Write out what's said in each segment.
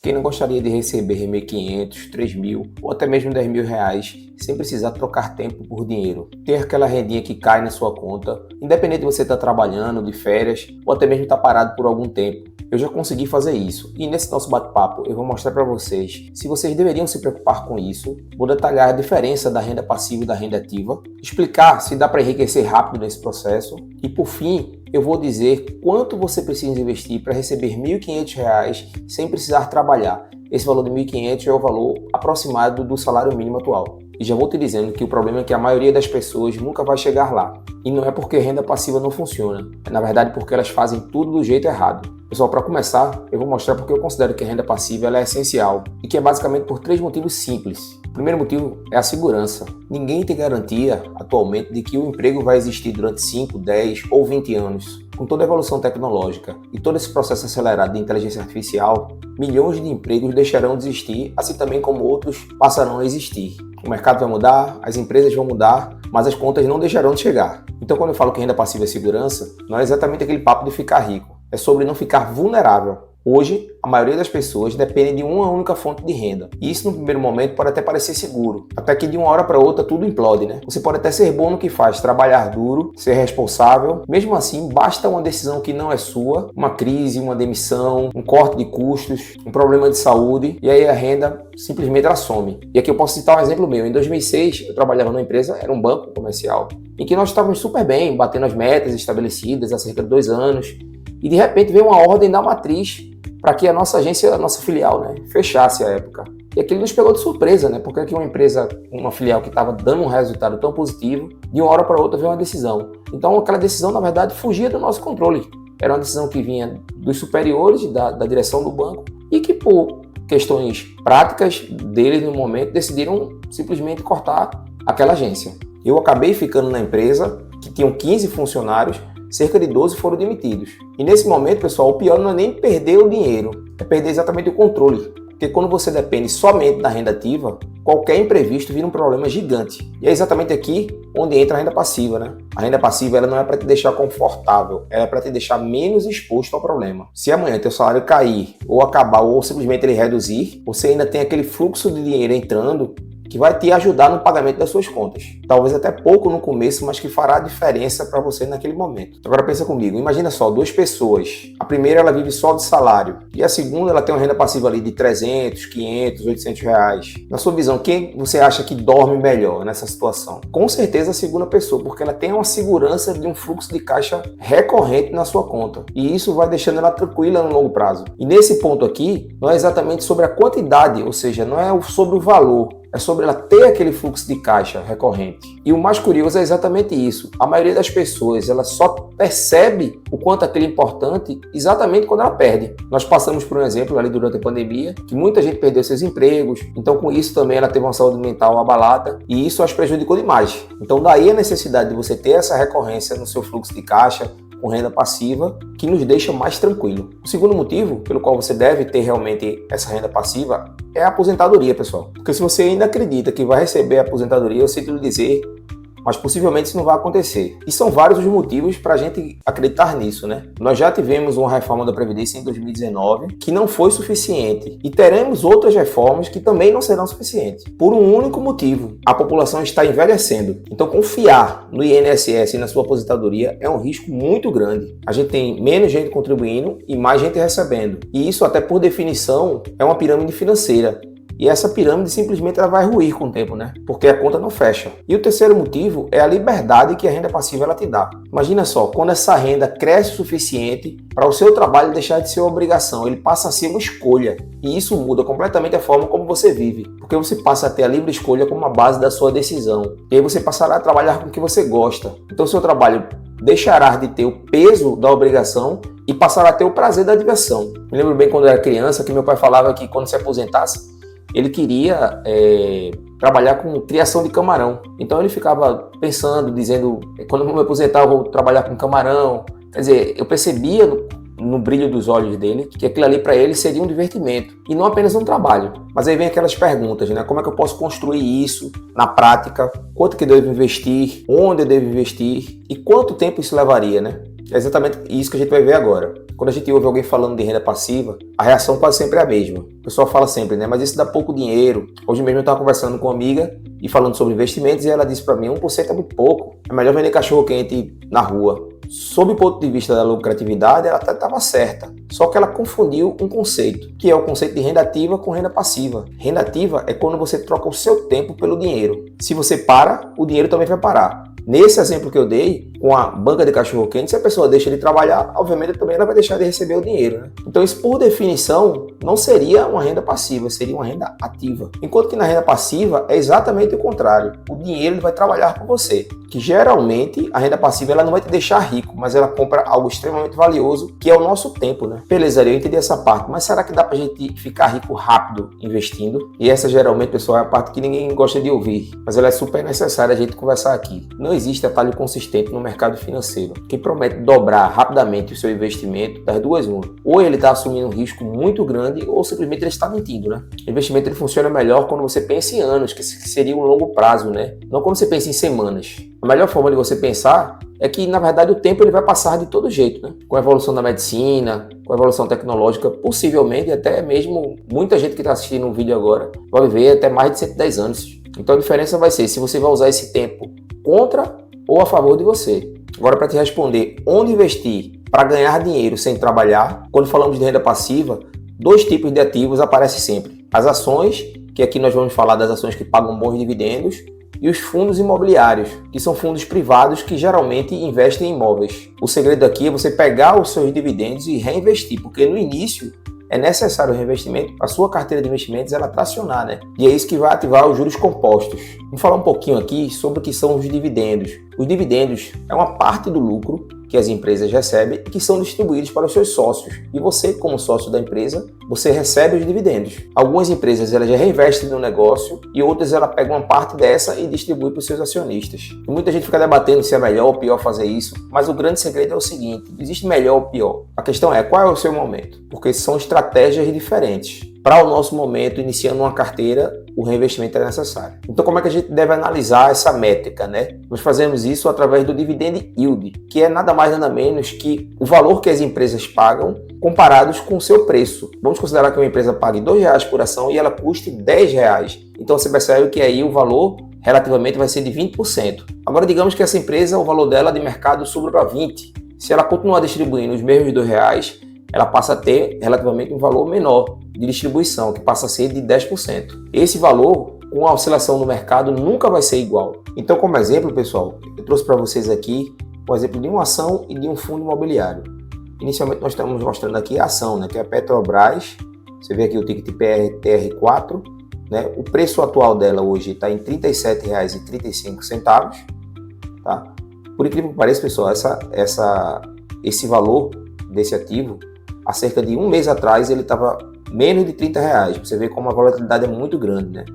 Quem não gostaria de receber 1.500, 3.000 ou até mesmo 10.000 reais sem precisar trocar tempo por dinheiro? Ter aquela rendinha que cai na sua conta, independente de você estar trabalhando, de férias ou até mesmo estar parado por algum tempo. Eu já consegui fazer isso e nesse nosso bate-papo eu vou mostrar para vocês se vocês deveriam se preocupar com isso, vou detalhar a diferença da renda passiva e da renda ativa, explicar se dá para enriquecer rápido nesse processo e por fim eu vou dizer quanto você precisa investir para receber R$ 1.500 sem precisar trabalhar. Esse valor de R$ 1.500 é o valor aproximado do salário mínimo atual. E já vou te dizendo que o problema é que a maioria das pessoas nunca vai chegar lá. E não é porque renda passiva não funciona, é na verdade porque elas fazem tudo do jeito errado. Pessoal, para começar, eu vou mostrar porque eu considero que a renda passiva ela é essencial e que é basicamente por 3 motivos simples. O primeiro motivo é a segurança. Ninguém tem garantia atualmente de que o emprego vai existir durante 5, 10 ou 20 anos. Com toda a evolução tecnológica e todo esse processo acelerado de inteligência artificial, milhões de empregos deixarão de existir, assim também como outros passarão a existir. O mercado vai mudar, as empresas vão mudar, mas as contas não deixarão de chegar. Então quando eu falo que renda passiva é segurança, não é exatamente aquele papo de ficar rico, é sobre não ficar vulnerável. Hoje, a maioria das pessoas depende de uma única fonte de renda. E isso no primeiro momento pode até parecer seguro, até que de uma hora para outra tudo implode, né? Você pode até ser bom no que faz, trabalhar duro, ser responsável. Mesmo assim, basta uma decisão que não é sua, uma crise, uma demissão, um corte de custos, um problema de saúde, e aí a renda simplesmente ela some. E aqui eu posso citar um exemplo meu. Em 2006, eu trabalhava numa empresa, era um banco comercial, em que nós estávamos super bem, batendo as metas estabelecidas há cerca de 2 anos, e de repente veio uma ordem da matriz para que a nossa agência, a nossa filial, né, fechasse à época. E aquilo nos pegou de surpresa, né, porque aqui uma empresa, uma filial que estava dando um resultado tão positivo, de uma hora para outra veio uma decisão. Então aquela decisão, na verdade, fugia do nosso controle. Era uma decisão que vinha dos superiores, da direção do banco, e que por questões práticas deles no momento, decidiram simplesmente cortar aquela agência. Eu acabei ficando na empresa, que tinham 15 funcionários, cerca de 12 foram demitidos. E nesse momento, pessoal, o pior não é nem perder o dinheiro, é perder exatamente o controle. Porque quando você depende somente da renda ativa, qualquer imprevisto vira um problema gigante. E é exatamente aqui onde entra a renda passiva, né? A renda passiva ela não é para te deixar confortável, ela é para te deixar menos exposto ao problema. Se amanhã teu salário cair, ou acabar, ou simplesmente ele reduzir, você ainda tem aquele fluxo de dinheiro entrando que vai te ajudar no pagamento das suas contas. Talvez até pouco no começo, mas que fará diferença para você naquele momento. Agora pensa comigo, imagina só, 2 pessoas. A primeira ela vive só de salário e a segunda ela tem uma renda passiva ali de 300, 500, 800 reais. Na sua visão, quem você acha que dorme melhor nessa situação? Com certeza a segunda pessoa, porque ela tem uma segurança de um fluxo de caixa recorrente na sua conta. E isso vai deixando ela tranquila no longo prazo. E nesse ponto aqui, não é exatamente sobre a quantidade, ou seja, não é sobre o valor. É sobre ela ter aquele fluxo de caixa recorrente. E o mais curioso é exatamente isso. A maioria das pessoas ela só percebe o quanto aquilo é importante exatamente quando ela perde. Nós passamos por um exemplo ali durante a pandemia, que muita gente perdeu seus empregos, então com isso também ela teve uma saúde mental abalada e isso as prejudicou demais. Então daí a necessidade de você ter essa recorrência no seu fluxo de caixa, com renda passiva, que nos deixa mais tranquilo. O segundo motivo pelo qual você deve ter realmente essa renda passiva é a aposentadoria, pessoal. Porque se você ainda acredita que vai receber a aposentadoria, eu sinto lhe dizer, mas possivelmente isso não vai acontecer. E são vários os motivos para a gente acreditar nisso, né? Nós já tivemos uma reforma da Previdência em 2019 que não foi suficiente e teremos outras reformas que também não serão suficientes. Por um único motivo, a população está envelhecendo. Então confiar no INSS e na sua aposentadoria é um risco muito grande. A gente tem menos gente contribuindo e mais gente recebendo. E isso até por definição é uma pirâmide financeira. E essa pirâmide simplesmente ela vai ruir com o tempo, né? Porque a conta não fecha. E o terceiro motivo é a liberdade que a renda passiva ela te dá. Imagina só, quando essa renda cresce o suficiente para o seu trabalho deixar de ser uma obrigação, ele passa a ser uma escolha. E isso muda completamente a forma como você vive. Porque você passa a ter a livre escolha como a base da sua decisão. E aí você passará a trabalhar com o que você gosta. Então o seu trabalho deixará de ter o peso da obrigação e passará a ter o prazer da diversão. Me lembro bem quando eu era criança que meu pai falava que quando se aposentasse, ele queria trabalhar com criação de camarão. Então ele ficava pensando, dizendo, quando eu me aposentar eu vou trabalhar com camarão. Quer dizer, eu percebia no brilho dos olhos dele que aquilo ali para ele seria um divertimento e não apenas um trabalho. Mas aí vem aquelas perguntas, né? Como é que eu posso construir isso na prática? Quanto que eu devo investir? Onde eu devo investir? E quanto tempo isso levaria, né? É exatamente isso que a gente vai ver agora. Quando a gente ouve alguém falando de renda passiva, a reação quase sempre é a mesma. O pessoal fala sempre, né? Mas isso dá pouco dinheiro. Hoje mesmo eu estava conversando com uma amiga e falando sobre investimentos e ela disse para mim, 1% é muito pouco. É melhor vender cachorro-quente na rua. Sob o ponto de vista da lucratividade, ela até estava certa. Só que ela confundiu um conceito, que é o conceito de renda ativa com renda passiva. Renda ativa é quando você troca o seu tempo pelo dinheiro. Se você para, o dinheiro também vai parar. Nesse exemplo que eu dei, com a banca de cachorro-quente, se a pessoa deixa de trabalhar, obviamente também ela vai deixar de receber o dinheiro, né? Então isso, por definição, não seria uma renda passiva, seria uma renda ativa. Enquanto que na renda passiva é exatamente o contrário. O dinheiro ele vai trabalhar por você. Que geralmente a renda passiva ela não vai te deixar rico, mas ela compra algo extremamente valioso, que é o nosso tempo, né? Beleza, eu entendi essa parte, mas será que dá pra gente ficar rico rápido investindo? E essa geralmente, pessoal, é a parte que ninguém gosta de ouvir, mas ela é super necessária a gente conversar aqui. Não existe atalho consistente no mercado financeiro. Quem promete dobrar rapidamente o seu investimento, das duas uma. Ou ele está assumindo um risco muito grande, ou simplesmente ele está mentindo, né? O investimento ele funciona melhor quando você pensa em anos, que seria um longo prazo, né? Não quando você pensa em semanas. A melhor forma de você pensar é que, na verdade, o tempo ele vai passar de todo jeito, né? Com a evolução da medicina, com a evolução tecnológica, possivelmente, até mesmo muita gente que está assistindo um vídeo agora vai viver até mais de 110 anos. Então a diferença vai ser se você vai usar esse tempo contra ou a favor de você. Agora, para te responder, onde investir para ganhar dinheiro sem trabalhar, quando falamos de renda passiva, dois tipos de ativos aparecem sempre. As ações, que aqui nós vamos falar das ações que pagam bons dividendos, e os fundos imobiliários, que são fundos privados que geralmente investem em imóveis. O segredo aqui é você pegar os seus dividendos e reinvestir, porque no início é necessário o reinvestimento para a sua carteira de investimentos ela tracionar, né? E é isso que vai ativar os juros compostos. Vamos falar um pouquinho aqui sobre o que são os dividendos. Os dividendos é uma parte do lucro que as empresas recebem e que são distribuídos para os seus sócios. E você, como sócio da empresa, você recebe os dividendos. Algumas empresas elas já reinvestem no negócio e outras ela pegam uma parte dessa e distribui para os seus acionistas. E muita gente fica debatendo se é melhor ou pior fazer isso, mas o grande segredo é o seguinte, não existe melhor ou pior. A questão é qual é o seu momento, porque são estratégias diferentes. Para o nosso momento, iniciando uma carteira, o reinvestimento é necessário. Então, como é que a gente deve analisar essa métrica, né? Nós fazemos isso através do dividend yield, que é nada mais nada menos que o valor que as empresas pagam comparados com o seu preço. Vamos considerar que uma empresa pague R$2 por ação e ela custe R$10. Então, você percebe que aí o valor relativamente vai ser de 20%. Agora, digamos que essa empresa, o valor dela de mercado suba para 20%. Se ela continuar distribuindo os mesmos R$2, ela passa a ter relativamente um valor menor de distribuição, que passa a ser de 10%. Esse valor, com a oscilação no mercado, nunca vai ser igual. Então, como exemplo, pessoal, eu trouxe para vocês aqui o exemplo de uma ação e de um fundo imobiliário. Inicialmente, nós estamos mostrando aqui a ação, né, que é a Petrobras. Você vê aqui o ticket PRTR4. Né? O preço atual dela hoje está em R$ 37,35. Tá? Por incrível que pareça, pessoal, esse valor desse ativo, há cerca de um mês atrás, ele estava menos de R$30. Você vê como a volatilidade é muito grande, né?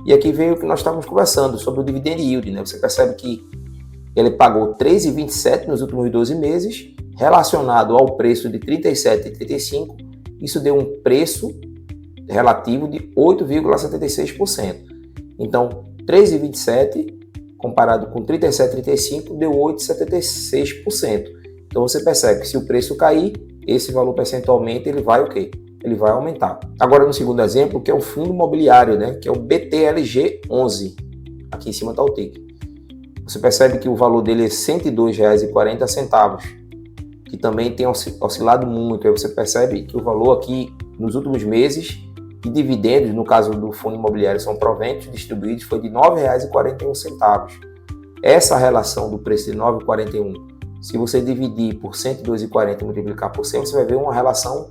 E aqui veio o que nós estávamos conversando sobre o dividend yield, né? Você percebe que ele pagou R$ 3,27 nos últimos 12 meses, relacionado ao preço de R$ 37,35, isso deu um preço relativo de 8,76%. Então, 3,27 comparado com 37,35 deu 8,76%. Então você percebe que se o preço cair, esse valor percentualmente ele vai o quê? Ele vai aumentar. Agora no segundo exemplo, que é o fundo imobiliário, né? Que é o BTLG11. Aqui em cima está o ticket. Você percebe que o valor dele é R$ 102,40, que também tem oscilado muito. Aí você percebe que o valor aqui nos últimos meses de dividendos, no caso do fundo imobiliário, são proventos distribuídos, foi de R$ 9,41. Essa relação do preço de R$ 9,41, se você dividir por 102,40 e multiplicar por 100, você vai ver uma relação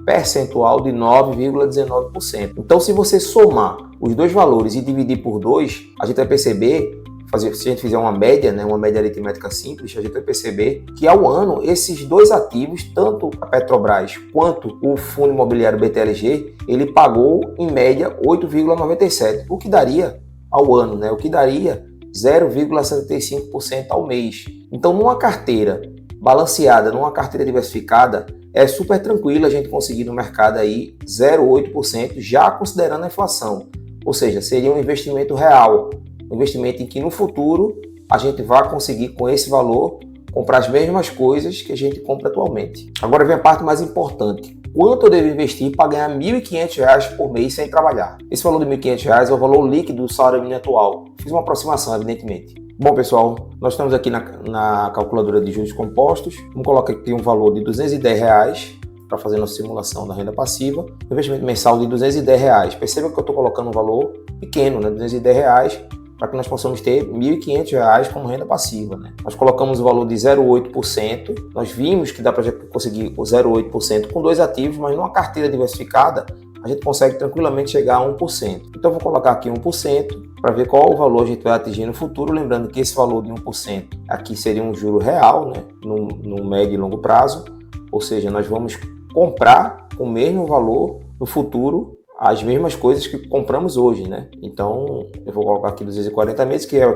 percentual de 9,19%. Então, se você somar os dois valores e dividir por 2, a gente vai perceber, se a gente fizer uma média, né, uma média aritmética simples, a gente vai perceber que ao ano, esses dois ativos, tanto a Petrobras quanto o fundo imobiliário BTLG, ele pagou em média 8,97%, o que daria ao ano, né, o que daria 0,75% ao mês. Então, numa carteira balanceada, numa carteira diversificada, é super tranquilo a gente conseguir no mercado aí 0,8%, já considerando a inflação. Ou seja, seria um investimento real, um investimento em que no futuro a gente vai conseguir com esse valor comprar as mesmas coisas que a gente compra atualmente. Agora vem a parte mais importante. Quanto eu devo investir para ganhar R$ 1.500 por mês sem trabalhar? Esse valor de R$ 1.500 é o valor líquido do salário mínimo atual. Fiz uma aproximação, evidentemente. Bom, pessoal, nós estamos aqui na calculadora de juros compostos. Vamos colocar aqui um valor de R$ 210 para fazer nossa simulação da renda passiva. Investimento mensal de R$ 210. Perceba que eu estou colocando um valor pequeno, né? R$ 210, para que nós possamos ter R$ 1.500 como renda passiva, né? Nós colocamos o valor de 0,8%. Nós vimos que dá para conseguir o 0,8% com 2 ativos, mas numa carteira diversificada, a gente consegue tranquilamente chegar a 1%. Então, vou colocar aqui 1% para ver qual o valor a gente vai atingir no futuro. Lembrando que esse valor de 1% aqui seria um juro real, né? No médio e longo prazo. Ou seja, nós vamos comprar com o mesmo valor no futuro as mesmas coisas que compramos hoje, né? Então, eu vou colocar aqui 240 meses, que é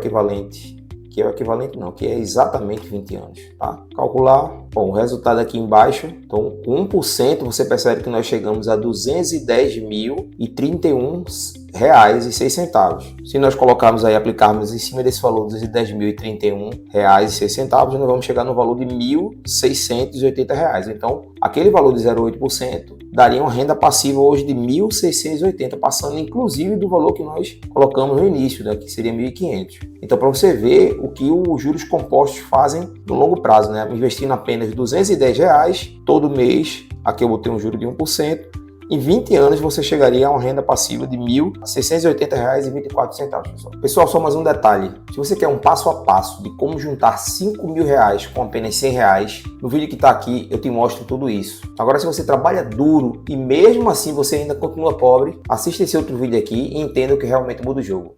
exatamente 20 anos, tá? Calcular, bom, o resultado aqui embaixo, então com 1% você percebe que nós chegamos a R$ 210.031,06. Se nós colocarmos aí, aplicarmos em cima desse valor R$ 210.031,06, nós vamos chegar no valor de R$ 1.680. Então, aquele valor de 0,8% daria uma renda passiva hoje de R$ 1.680, passando inclusive do valor que nós colocamos no início, né, que seria R$ 1.500. Então, para você ver o que os juros compostos fazem no longo prazo, né? Investindo apenas R$ 210 todo mês, aqui eu botei um juro de 1%, em 20 anos você chegaria a uma renda passiva de R$ 1.680,24, pessoal. Só mais um detalhe. Se você quer um passo a passo de como juntar R$ 5.000 com apenas R$ 100, no vídeo que está aqui eu te mostro tudo isso. Agora, se você trabalha duro e mesmo assim você ainda continua pobre, assista esse outro vídeo aqui e entenda o que realmente muda o jogo.